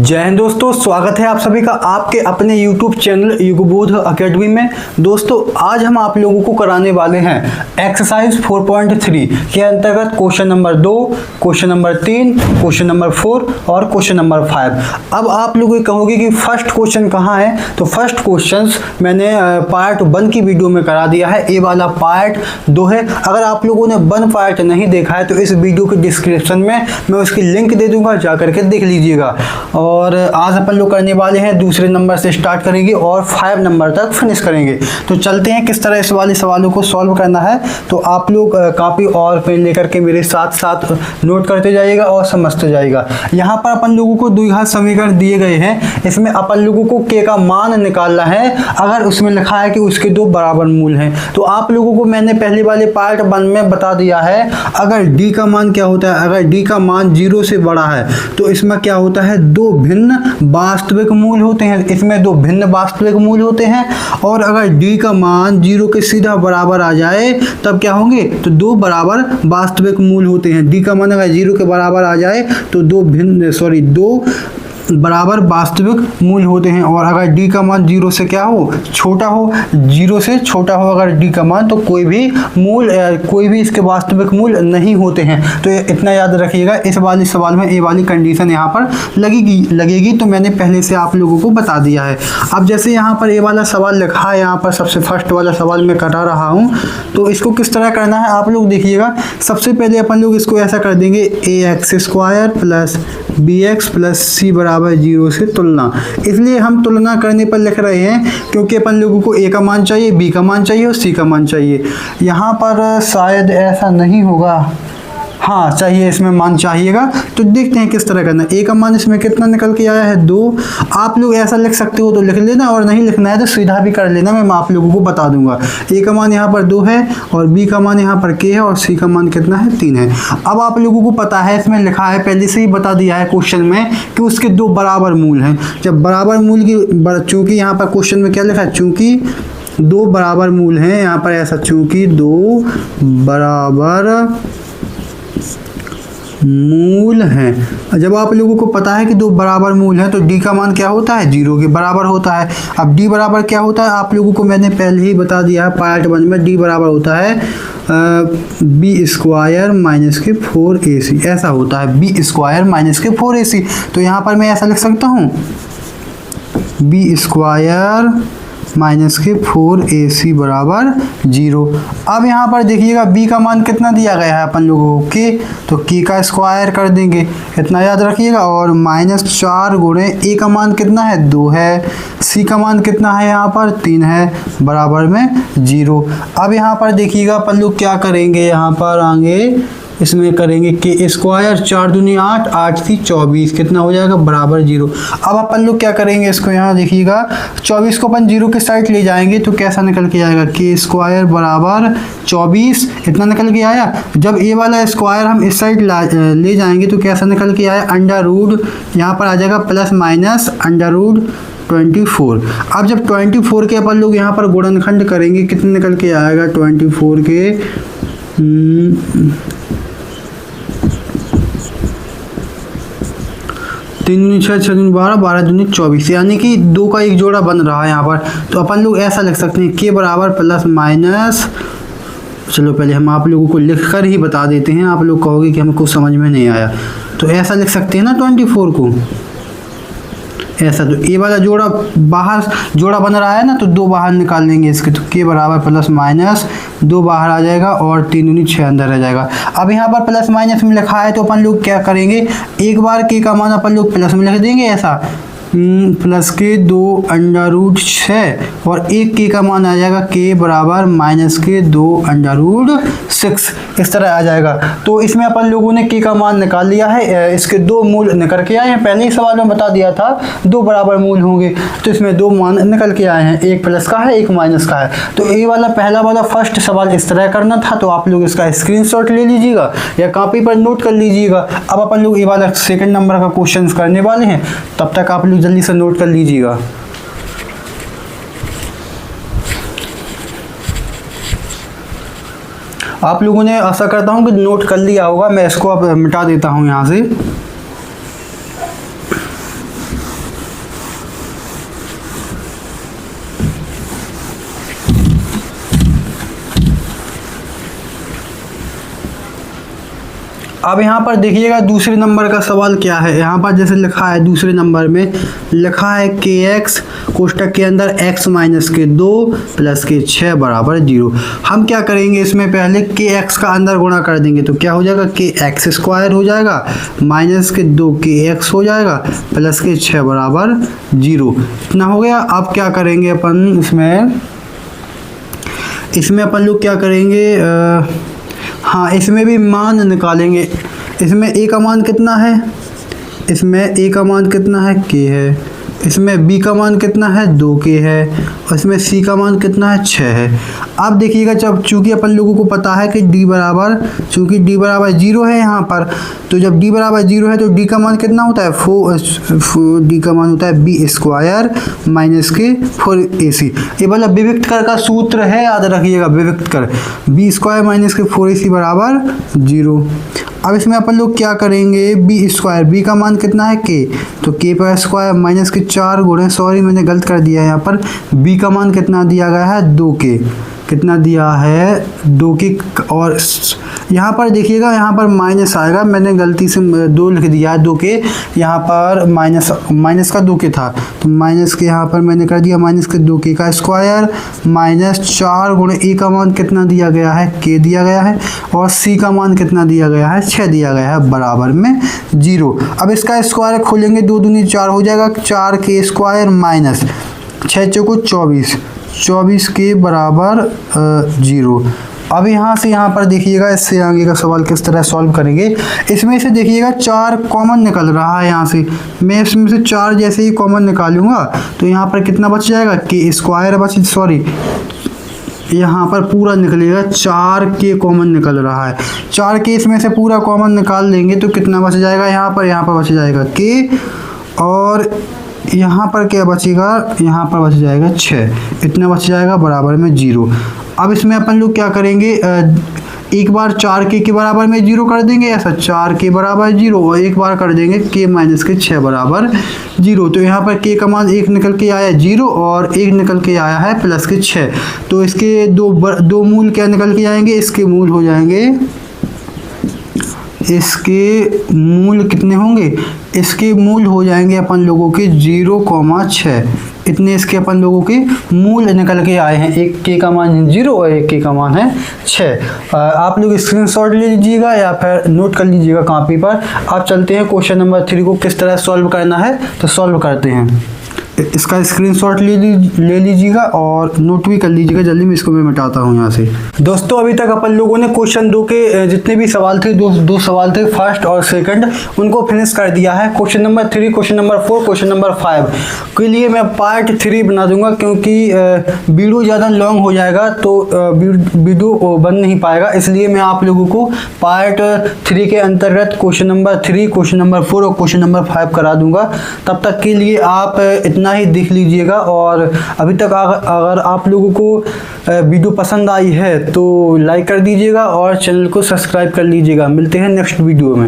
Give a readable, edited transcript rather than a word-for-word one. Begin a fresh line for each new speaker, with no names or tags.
जय हिंद दोस्तों, स्वागत है आप सभी का आपके अपने YouTube चैनल युगबोध एकेडमी में। दोस्तों आज हम आप लोगों को कराने वाले हैं एक्सरसाइज 4.3 के अंतर्गत question number 2, question number 3, question number 4 और क्वेश्चन नंबर 5। अब आप लोग कहोगे कि फर्स्ट क्वेश्चन कहाँ है, तो फर्स्ट क्वेश्चन मैंने पार्ट 1 की वीडियो में करा दिया है, ये वाला पार्ट 2 है। अगर आप लोगों ने 1 पार्ट नहीं देखा है तो इस वीडियो के डिस्क्रिप्शन में मैं उसकी लिंक दे दूंगा, जा करके देख लीजिएगा। और आज अपन लोग करने वाले हैं दूसरे नंबर से स्टार्ट करेंगे और 5 नंबर तक फिनिश करेंगे। तो चलते हैं किस तरह इस वाले सवालों को सॉल्व करना है। तो आप लोग कॉपी और पेन लेकर के मेरे साथ साथ नोट करते जाइएगा और समझते जाइएगा। यहाँ पर अपन लोगों को द्विघात समीकरण दिए गए हैं, इसमें अपन लोगों को के का मान निकालना है। अगर उसमें लिखा है कि उसके 2 बराबर मूल हैं, तो आप लोगों को मैंने पहले वाले पार्ट 1 में बता दिया है। अगर डी का मान क्या होता है, अगर डी का मान 0 से बड़ा है तो इसमें क्या होता है, 2 भिन्न वास्तविक मूल होते हैं। इसमें 2 भिन्न वास्तविक मूल होते हैं। और अगर डी का मान 0 के सीधा बराबर आ जाए तब क्या होंगे, तो 2 बराबर वास्तविक मूल होते हैं। डी का मान अगर 0 के बराबर आ जाए तो 2 बराबर वास्तविक मूल होते हैं। और अगर डी का मान 0 से क्या हो, छोटा हो, 0 से छोटा हो अगर डी का मान, तो कोई भी इसके वास्तविक मूल नहीं होते हैं। तो इतना याद रखिएगा। इस वाले सवाल में ये वाली कंडीशन यहाँ पर लगेगी तो मैंने पहले से आप लोगों को बता दिया है। अब जैसे यहाँ पर ये वाला सवाल लिखा है, यहाँ पर सबसे फर्स्ट वाला सवाल मैं करा रहा हूँ, तो इसको किस तरह करना है आप लोग देखिएगा। सबसे पहले अपन लोग इसको ऐसा कर देंगे, ax² plus bx plus c बराबर 0 से तुलना। इसलिए हम तुलना करने पर लिख रहे हैं क्योंकि अपन लोगों को a का मान चाहिए, b का मान चाहिए और c का मान चाहिए। यहाँ पर शायद ऐसा नहीं होगा, हाँ चाहिए, इसमें मान चाहिएगा। तो देखते हैं किस तरह करना है। a का मान इसमें कितना निकल के आया है, 2। आप लोग ऐसा लिख सकते हो तो लिख लेना, और नहीं लिखना है तो सीधा भी कर लेना, मैं आप लोगों को बता दूंगा। a का मान यहाँ पर 2 है और b का मान यहाँ पर k है और c का मान कितना है, 3 है। अब आप लोगों को पता है, इसमें लिखा है, पहले से ही बता दिया है क्वेश्चन में कि उसके 2 बराबर मूल हैं। जब बराबर मूल की, चूँकि यहाँ पर क्वेश्चन में क्या लिखा है, चूँकि 2 बराबर मूल हैं, यहाँ पर ऐसा, चूँकि 2 बराबर मूल हैं। जब आप लोगों को पता है कि 2 बराबर मूल हैं तो डी का मान क्या होता है, 0 के बराबर होता है। अब डी बराबर क्या होता है, आप लोगों को मैंने पहले ही बता दिया है पार्ट 1 में। डी बराबर होता है b² माइनस के 4ac, ऐसा होता है, b² माइनस के 4ac। तो यहाँ पर मैं ऐसा लिख सकता हूँ, b² माइनस के 4ac बराबर 0। अब यहाँ पर देखिएगा b का मान कितना दिया गया है अपन लोगों को, k, तो k का स्क्वायर कर देंगे, इतना याद रखिएगा। और -4 गुणे a का मान कितना है, 2 है, c का मान कितना है यहाँ पर, 3 है, बराबर में 0। अब यहाँ पर देखिएगा अपन लोग क्या करेंगे, यहाँ पर आगे इसमें करेंगे k², 4 दूनी 8, 8 × 24, कितना हो जाएगा, बराबर 0। अब अपन लोग क्या करेंगे, इसको यहाँ देखिएगा, 24 को अपन 0 के साइड ले जाएंगे तो कैसा निकल के आएगा, k² बराबर 24, इतना निकल के आया। जब ये वाला स्क्वायर हम इस साइड ले जाएंगे तो कैसा निकल के आया, अंडर रूट, यहाँ पर आ जाएगा प्लस माइनस √24। अब जब 24 के अपन लोग यहाँ पर गुणनखंड करेंगे, कितने निकल के आएगा, 24 के 3 दूनी 6, 6 दूनी 12, 12 दूनी 24, यानी कि 2 का एक जोड़ा बन रहा है यहाँ पर। तो अपन लोग ऐसा लिख सकते हैं, k बराबर प्लस माइनस, चलो पहले हम आप लोगों को लिख कर ही बता देते हैं, आप लोग कहोगे कि हमको समझ में नहीं आया। तो ऐसा लिख सकते हैं ना 24 को ऐसा। तो ये वाला जोड़ा बाहर जोड़ा बन रहा है ना, तो 2 बाहर निकाल लेंगे इसके, तो k बराबर प्लस माइनस 2 बाहर आ जाएगा और 3 दूनी 6 अंदर रह जाएगा। अब यहाँ पर प्लस माइनस में लिखा है तो अपन लोग क्या करेंगे, एक बार k का मान अपन लोग प्लस में लिख देंगे, ऐसा प्लस के 2 √6 और एक k का मान आ जाएगा k बराबर माइनस के 2 √6, इस तरह आ जाएगा। तो इसमें अपन लोगों ने k का मान निकाल लिया है, इसके 2 मूल निकल के आए हैं। पहले ही सवाल में बता दिया था 2 बराबर मूल होंगे, तो इसमें 2 मान निकल के आए हैं, एक प्लस का है, एक माइनस का है। तो ये वाला पहला वाला फर्स्ट सवाल इस तरह करना था, तो आप लोग इसका स्क्रीनशॉट ले लीजिएगा या कॉपी पर नोट कर लीजिएगा। अब अपन लोग ये वाला सेकंड नंबर का क्वेश्चन करने वाले हैं, तब तक आप लोग जल्दी से नोट कर लीजिएगा। आप लोगों ने आशा करता हूं कि नोट कर लिया होगा। मैं इसको अब मिटा देता हूं यहाँ से। अब यहाँ पर देखिएगा दूसरे नंबर का सवाल क्या है। यहाँ पर जैसे लिखा है दूसरे नंबर में लिखा है के एक्स कोष्टक के अंदर x माइनस के 2 प्लस के 6 बराबर 0। हम क्या करेंगे, इसमें पहले के एक्स का अंदर गुणा कर देंगे तो क्या हो जाएगा, के एक्स स्क्वायर हो जाएगा माइनस के 2 के एक्स हो जाएगा प्लस के 6 बराबर 0। इतना हो गया। अब क्या करेंगे अपन, इसमें अपन लोग क्या करेंगे, हाँ इसमें भी मान निकालेंगे। इसमें a का मान कितना है, इसमें a का मान कितना है, k है। इसमें b का मान कितना है, 2k है। और इसमें c का मान कितना है, 6 है। अब देखिएगा जब चूंकि अपन लोगों को पता है कि चूंकि d बराबर 0 है यहाँ पर, तो जब d बराबर 0 है तो d का मान कितना होता है, d का मान होता है b स्क्वायर माइनस के 4ac। ये मतलब विविक्त कर का सूत्र है, याद रखिएगा, विविक्त कर b स्क्वायर माइनस के 4ac बराबर 0। अब इसमें अपन लोग क्या करेंगे, बी स्क्वायर, बी का मान कितना है, के, तो के पर स्क्वायर माइनस के 4 गुणे, सॉरी मैंने गलत कर दिया है यहाँ पर, बी का मान कितना दिया गया है, 2k, कितना दिया है, 2k। और यहाँ पर देखिएगा यहाँ पर माइनस आएगा, मैंने गलती से 2 लिख दिया है, 2k, यहाँ पर माइनस का 2k था तो माइनस के यहाँ पर मैंने कर दिया माइनस के 2k का स्क्वायर माइनस 4 गुणे ए का मान कितना दिया गया है, k दिया गया है, और c का मान कितना दिया गया है, 6 दिया गया है बराबर में 0। अब इसका स्क्वायर खोलेंगे, 2 दूनी 4 हो जाएगा, 4k स्क्वायर माइनस 6 चौको 24 के बराबर 0। अब यहाँ से यहाँ पर देखिएगा, इससे आगे का सवाल किस तरह सॉल्व करेंगे। इसमें से देखिएगा 4 कॉमन निकल रहा है, यहाँ से मैं इसमें से 4 जैसे ही कॉमन निकालूंगा तो यहाँ पर कितना बच जाएगा, के स्क्वायर यहाँ पर पूरा निकलेगा, 4k कॉमन निकल रहा है, 4k इसमें से पूरा कॉमन निकाल देंगे तो कितना बच जाएगा, यहाँ पर बच जाएगा k, और यहाँ पर क्या बचेगा, यहाँ पर बच जाएगा 6, इतना बच जाएगा बराबर में 0। अब इसमें अपन लोग क्या करेंगे, एक बार 4k के बराबर में 0 कर देंगे, ऐसा 4k बराबर 0, और एक बार कर देंगे k माइनस के 6 बराबर 0। तो यहाँ पर k का मान 1 निकल के आया 0 और 1 निकल के आया है प्लस के 6। तो इसके दो मूल क्या निकल के आएंगे, इसके मूल हो जाएंगे, इसके मूल कितने होंगे, इसके मूल हो जाएंगे अपन लोगों के 0,6। इतने इसके अपन लोगों के मूल निकल के आए हैं। एक के का मान 0 और एक के का मान है 6। आप लोग स्क्रीनशॉट ले लीजिएगा या फिर नोट कर लीजिएगा कॉपी पर। आप चलते हैं क्वेश्चन नंबर 3 को किस तरह सॉल्व करना है, तो सॉल्व करते हैं। इसका स्क्रीनशॉट ले लीजिएगा और नोट भी कर लीजिएगा जल्दी में, इसको मैं मिटाता हूँ यहाँ से। दोस्तों अभी तक अपन लोगों ने क्वेश्चन 2 के जितने भी सवाल थे, दो सवाल थे फर्स्ट और सेकंड, उनको फिनिश कर दिया है। Question number 3, question number 4, question number 5 के लिए मैं पार्ट 3 बना दूंगा, क्योंकि वीडियो ज़्यादा लॉन्ग हो जाएगा तो वीडियो बन नहीं पाएगा, इसलिए मैं आप लोगों को पार्ट 3 के अंतर्गत क्वेश्चन नंबर 3, क्वेश्चन नंबर 4 और क्वेश्चन नंबर 5 करा दूंगा। तब तक के लिए आप इतना ही देख लीजिएगा। और अभी तक अगर आप लोगों को वीडियो पसंद आई है तो लाइक कर दीजिएगा और चैनल को सब्सक्राइब कर लीजिएगा। मिलते हैं नेक्स्ट वीडियो में।